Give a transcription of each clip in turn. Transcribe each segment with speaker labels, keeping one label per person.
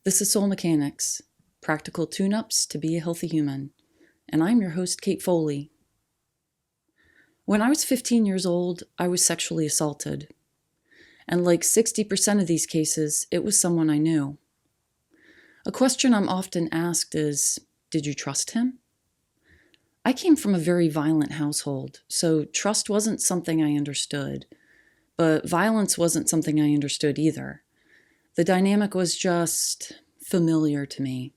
Speaker 1: This is Soul Mechanics, practical tune-ups to be a healthy human, and I'm your host, Kate Foley. When I was 15 years old, I was sexually assaulted, and like 60% of these cases, it was someone I knew. A question I'm often asked is, did you trust him? I came from a very violent household, so trust wasn't something I understood, but violence wasn't something I understood either. The dynamic was just familiar to me.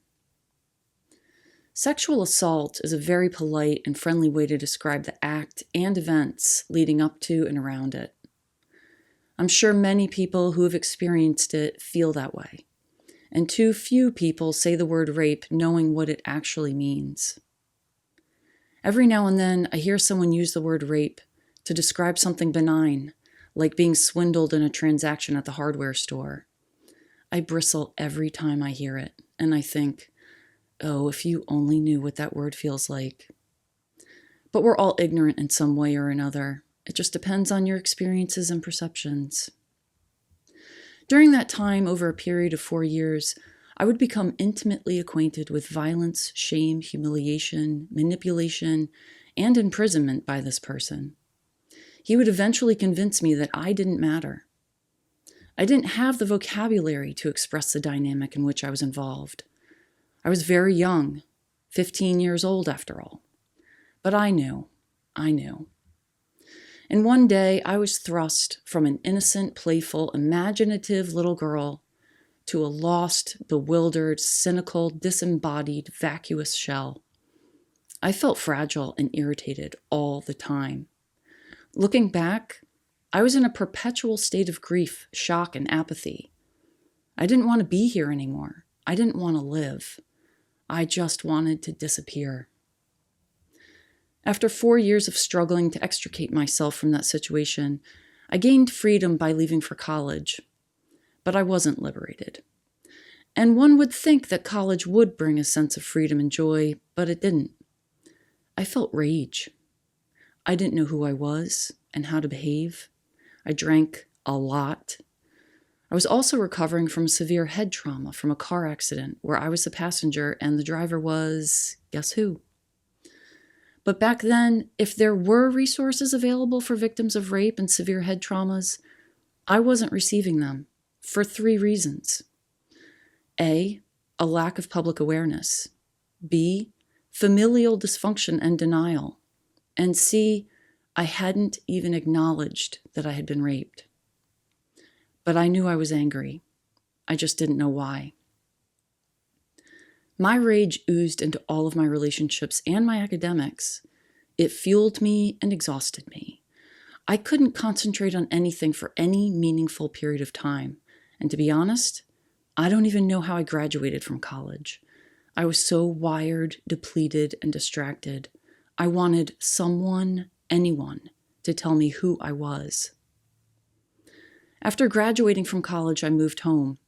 Speaker 1: Sexual assault is a very polite and friendly way to describe the act and events leading up to and around it. I'm sure many people who have experienced it feel that way, and too few people say the word rape knowing what it actually means. Every now and then, I hear someone use the word rape to describe something benign, like being swindled in a transaction at the hardware store. I bristle every time I hear it, and I think, oh, if you only knew what that word feels like. But we're all ignorant in some way or another. It just depends on your experiences and perceptions. During that time, over a period of 4 years, I would become intimately acquainted with violence, shame, humiliation, manipulation, and imprisonment by this person. He would eventually convince me that I didn't matter. I didn't have the vocabulary to express the dynamic in which I was involved. I was very young, 15 years old after all. But I knew. And one day I was thrust from an innocent, playful, imaginative little girl to a lost, bewildered, cynical, disembodied, vacuous shell. I felt fragile and irritated all the time. Looking back, I was in a perpetual state of grief, shock, and apathy. I didn't want to be here anymore. I didn't want to live. I just wanted to disappear. After 4 years of struggling to extricate myself from that situation, I gained freedom by leaving for college. But I wasn't liberated. And one would think that college would bring a sense of freedom and joy, but it didn't. I felt rage. I didn't know who I was and how to behave. I drank a lot. I was also recovering from severe head trauma from a car accident where I was the passenger and the driver was, guess who? But back then, if there were resources available for victims of rape and severe head traumas, I wasn't receiving them for 3 reasons. A lack of public awareness. B, familial dysfunction and denial. And C, I hadn't even acknowledged that I had been raped. But I knew I was angry. I just didn't know why. My rage oozed into all of my relationships and my academics. It fueled me and exhausted me. I couldn't concentrate on anything for any meaningful period of time. And to be honest, I don't even know how I graduated from college. I was so wired, depleted, and distracted. I wanted someone, anyone, to tell me who I was. After graduating from college, I moved home.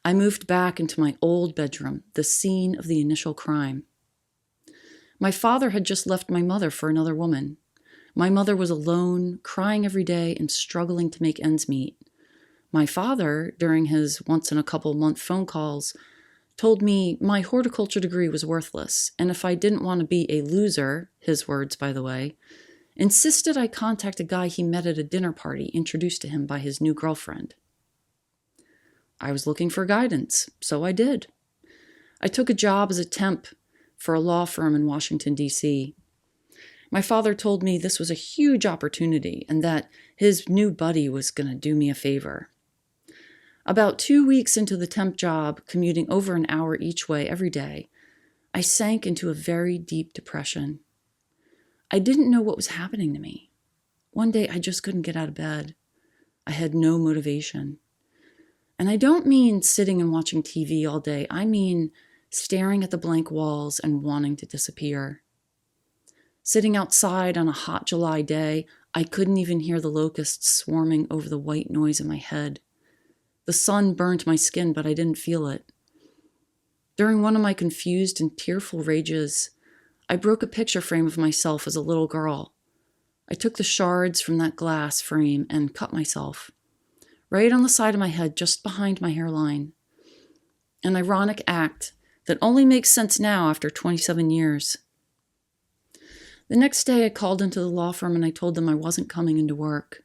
Speaker 1: I moved back into my old bedroom, the scene of the initial crime. My father had just left my mother for another woman. My mother was alone, crying every day and struggling to make ends meet. My father, during his once-in-a-couple-month phone calls, told me my horticulture degree was worthless, and if I didn't want to be a loser, his words, by the way, insisted I contact a guy he met at a dinner party introduced to him by his new girlfriend. I was looking for guidance, so I did. I took a job as a temp for a law firm in Washington, D.C. My father told me this was a huge opportunity and that his new buddy was going to do me a favor. About 2 weeks into the temp job, commuting over an hour each way every day, I sank into a very deep depression. I didn't know what was happening to me. One day, I just couldn't get out of bed. I had no motivation. And I don't mean sitting and watching TV all day. I mean staring at the blank walls and wanting to disappear. Sitting outside on a hot July day, I couldn't even hear the locusts swarming over the white noise in my head. The sun burned my skin, but I didn't feel it. During one of my confused and tearful rages, I broke a picture frame of myself as a little girl. I took the shards from that glass frame and cut myself, right on the side of my head, just behind my hairline. an ironic act that only makes sense now after 27 years. The next day, I called into the law firm and I told them I wasn't coming into work.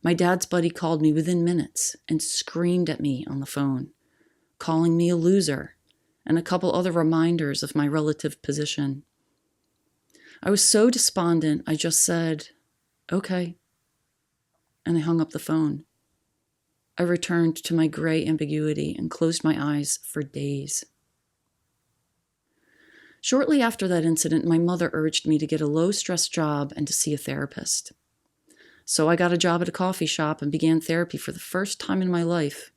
Speaker 1: My dad's buddy called me within minutes and screamed at me on the phone, calling me a loser, and a couple other reminders of my relative position. I was so despondent, I just said, "Okay," and I hung up the phone. I returned to my gray ambiguity and closed my eyes for days. Shortly after that incident, my mother urged me to get a low-stress job and to see a therapist. So I got a job at a coffee shop and began therapy for the first time in my life.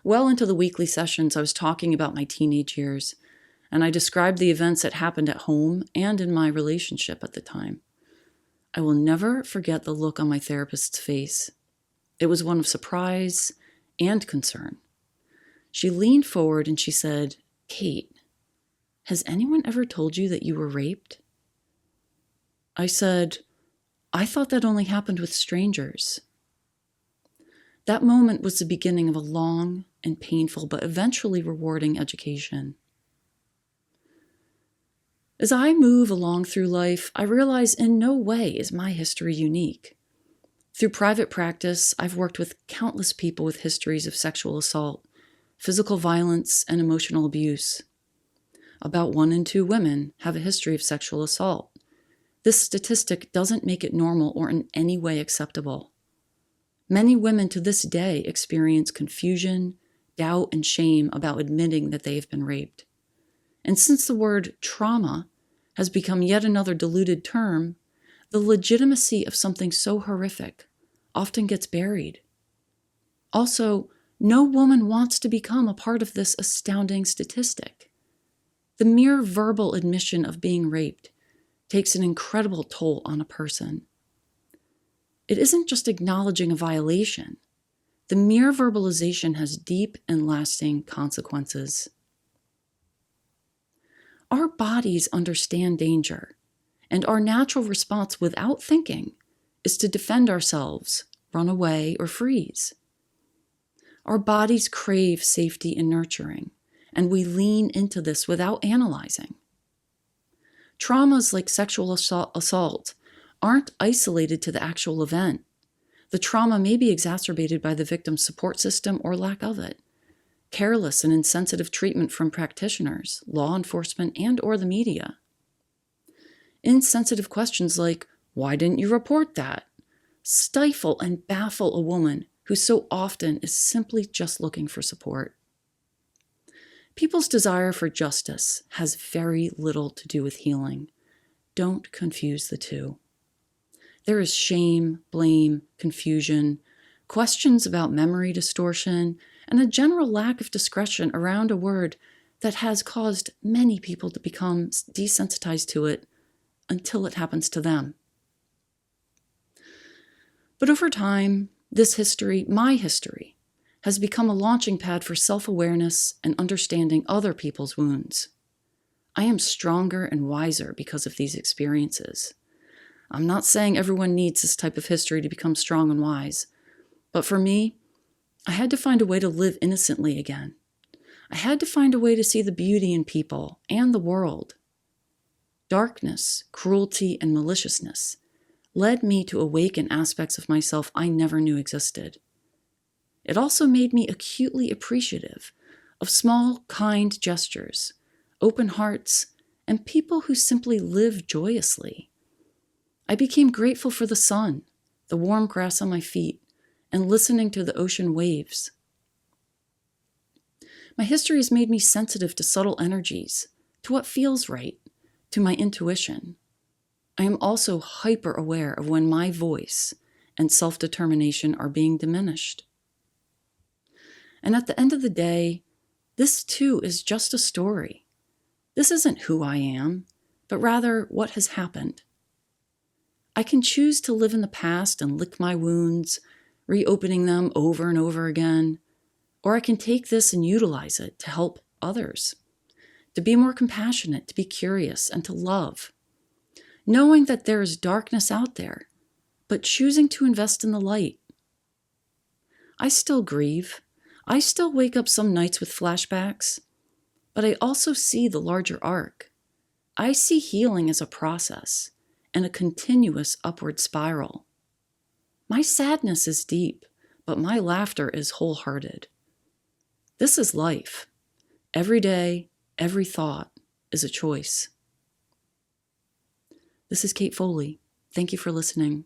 Speaker 1: Well into the weekly sessions, I was talking about my teenage years, and I described the events that happened at home and in my relationship at the time. I will never forget the look on my therapist's face. It was one of surprise and concern. She leaned forward and she said, "Kate, has anyone ever told you that you were raped?" I said, "I thought that only happened with strangers." That moment was the beginning of a long and painful but eventually rewarding education. As I move along through life, I realize in no way is my history unique. Through private practice, I've worked with countless people with histories of sexual assault, physical violence, and emotional abuse. About 1 in 2 women have a history of sexual assault. This statistic doesn't make it normal or in any way acceptable. Many women to this day experience confusion, doubt, and shame about admitting that they have been raped. And since the word trauma has become yet another diluted term, the legitimacy of something so horrific often gets buried. Also, no woman wants to become a part of this astounding statistic. The mere verbal admission of being raped takes an incredible toll on a person. It isn't just acknowledging a violation. The mere verbalization has deep and lasting consequences. Our bodies understand danger, and our natural response without thinking is to defend ourselves, run away, or freeze. Our bodies crave safety and nurturing, and we lean into this without analyzing. Traumas like sexual assault aren't isolated to the actual event. The trauma may be exacerbated by the victim's support system or lack of it, careless and insensitive treatment from practitioners, law enforcement, and/or the media. Insensitive questions like, "Why didn't you report that?" stifle and baffle a woman who so often is simply just looking for support. People's desire for justice has very little to do with healing. Don't confuse the two. There is shame, blame, confusion, questions about memory distortion, and a general lack of discretion around a word that has caused many people to become desensitized to it until it happens to them. But over time, this history, my history, has become a launching pad for self-awareness and understanding other people's wounds. I am stronger and wiser because of these experiences. I'm not saying everyone needs this type of history to become strong and wise, but for me, I had to find a way to live innocently again. I had to find a way to see the beauty in people and the world. Darkness, cruelty, and maliciousness led me to awaken aspects of myself I never knew existed. It also made me acutely appreciative of small, kind gestures, open hearts, and people who simply live joyously. I became grateful for the sun, the warm grass on my feet, and listening to the ocean waves. My history has made me sensitive to subtle energies, to what feels right, to my intuition. I am also hyper aware of when my voice and self-determination are being diminished. And at the end of the day, this too is just a story. This isn't who I am, but rather what has happened. I can choose to live in the past and lick my wounds, reopening them over and over again, or I can take this and utilize it to help others, to be more compassionate, to be curious, and to love, knowing that there is darkness out there, but choosing to invest in the light. I still grieve. I still wake up some nights with flashbacks, but I also see the larger arc. I see healing as a process and a continuous upward spiral. My sadness is deep, but my laughter is wholehearted. This is life. Every day, every thought is a choice. This is Kate Foley. Thank you for listening.